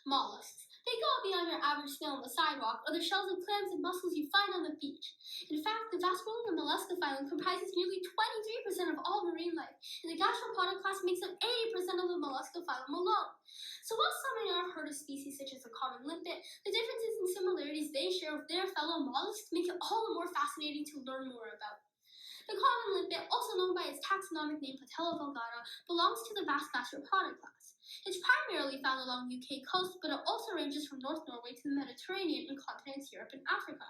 Mollusks. They go beyond your average snail on the sidewalk or the shells of clams and mussels you find on the beach. In fact, the vast world of the Mollusca phylum comprises nearly 23% of all marine life, and the gastropoda class makes up 80% of the Mollusca phylum alone. So while some may not have heard of species such as the common limpet, the differences and similarities they share with their fellow mollusks make it all the more fascinating to learn more about. The common limpet, also known by its taxonomic name Patella vulgata, belongs to the vast gastropoda class. It's primarily found along the UK coast, but it also ranges from North Norway to the Mediterranean and continents Europe and Africa.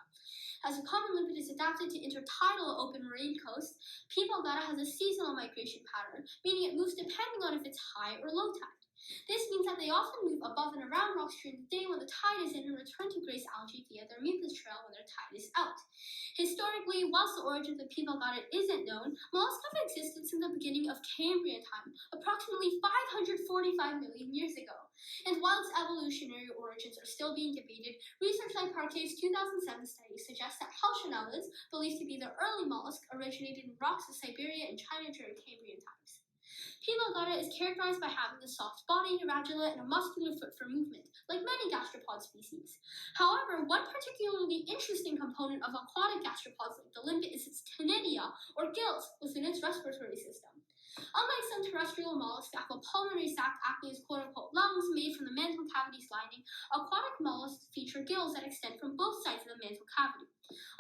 As the common limpet is adapted to intertidal open marine coasts, P. vulgata has a seasonal migration pattern, meaning it moves depending on if it's high or low tide. This means that they often move above and around rocks during the day when the tide is in and return to graze algae via their mucus trail when their tide is out. Historically, whilst the origin of the P. vulgata isn't known, mollusks have existed since the beginning of Cambrian time, approximately 545 million years ago. And while its evolutionary origins are still being debated, research like Parquet's 2007 study suggests that Halcyonelas, believed to be the early mollusk, originated in rocks of Siberia and China during Cambrian times. P. vulgata is characterized by having a soft body, radula, and a muscular foot for movement, like many gastropod species. However, one particularly interesting component of aquatic gastropods like the limpet is its ctenidia, or gills, within its respiratory system. Unlike some terrestrial mollusks that have a pulmonary sac acting as quote-unquote lungs made from the mantle cavity's lining, aquatic mollusks feature gills that extend from both sides of the mantle cavity.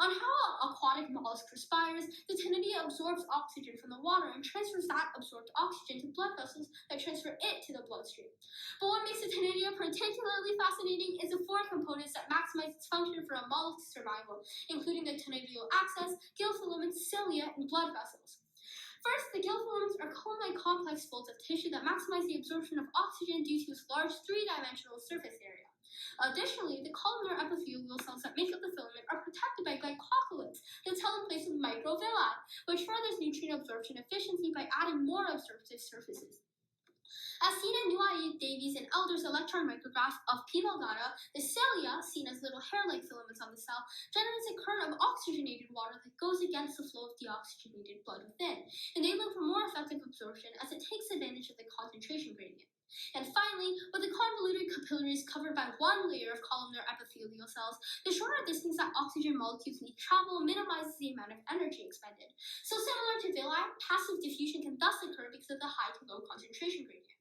On how an aquatic mollusk respires, the ctenidia absorbs oxygen from the water and transfers that absorbed oxygen to blood vessels that transfer it to the bloodstream. But what makes the ctenidia particularly fascinating is the four components that maximize its function for a mollusk's survival, including the ctenidial axis, gill filaments, cilia, and blood vessels. First, the gill filaments are cone-like complex folds of tissue that maximize the absorption of oxygen due to its large three-dimensional surface area. Additionally, the columnar epithelial cells that make up the filament are protected by glycocalyx that's held in place with microvilli, which furthers nutrient absorption efficiency by adding more absorptive surfaces. As seen in Neway, Davies, and Elder's electron micrograph of P. vulgata, the cilia, seen as little hair-like filaments on the cell, generates a current of oxygenated water that goes against the flow of deoxygenated blood within, enabling for more effective absorption as it takes advantage of the concentration gradient. And finally, with the convoluted capillaries covered by one layer of columnar epithelial cells, the shorter distance that oxygen molecules need to travel minimizes the amount of energy expended. So similar to villi, passive diffusion can thus occur because of the high to low concentration gradient.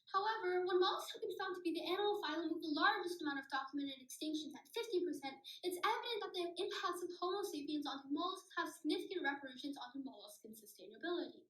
However, when mollusks have been found to be the animal phylum with the largest amount of documented extinctions at 50%, it's evident that the impacts of Homo sapiens onto mollusks have significant repercussions onto molluscan sustainability.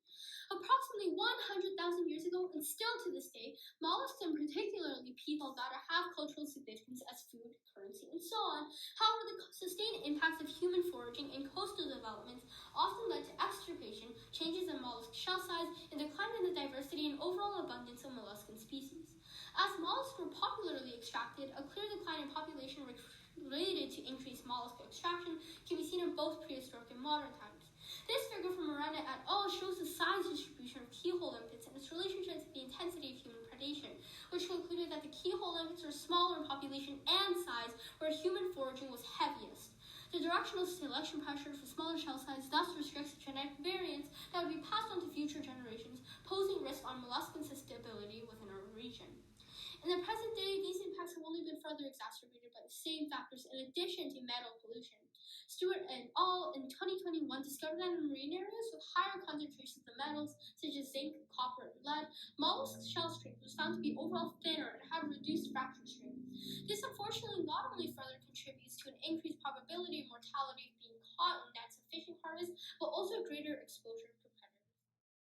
Approximately 100,000 years ago, and still to this day, mollusks, and particularly P. vulgata, have cultural significance as food, currency, and so on. However, the sustained impacts of human foraging and coastal developments often led to extirpation, changes in mollusk shell size, and decline in the diversity and overall abundance of molluscan species. As mollusks were popularly extracted, a clear decline in population related to increased mollusk extraction can be seen in both prehistoric and modern times. This figure from Miranda et al. Shows the size distribution of keyhole limpets and its relationship to the intensity of human predation, which concluded that the keyhole limpets are smaller in population and size, where human foraging was heaviest. The directional selection pressure for smaller shell size thus restricts genetic variants that would be passed on to future generations, posing risk on molluscan sustainability within our region. In the present day, these impacts have only been further exacerbated by the same factors in addition to metal pollution. Stewart et al. In 2021 discovered that in marine areas with higher concentrations of metals, such as zinc, copper, and lead, mollusk shell strength was found to be overall thinner and had reduced fracture strength. This unfortunately not only further contributes to an increased probability of mortality of being caught in nets of fishing harvest, but also greater exposure to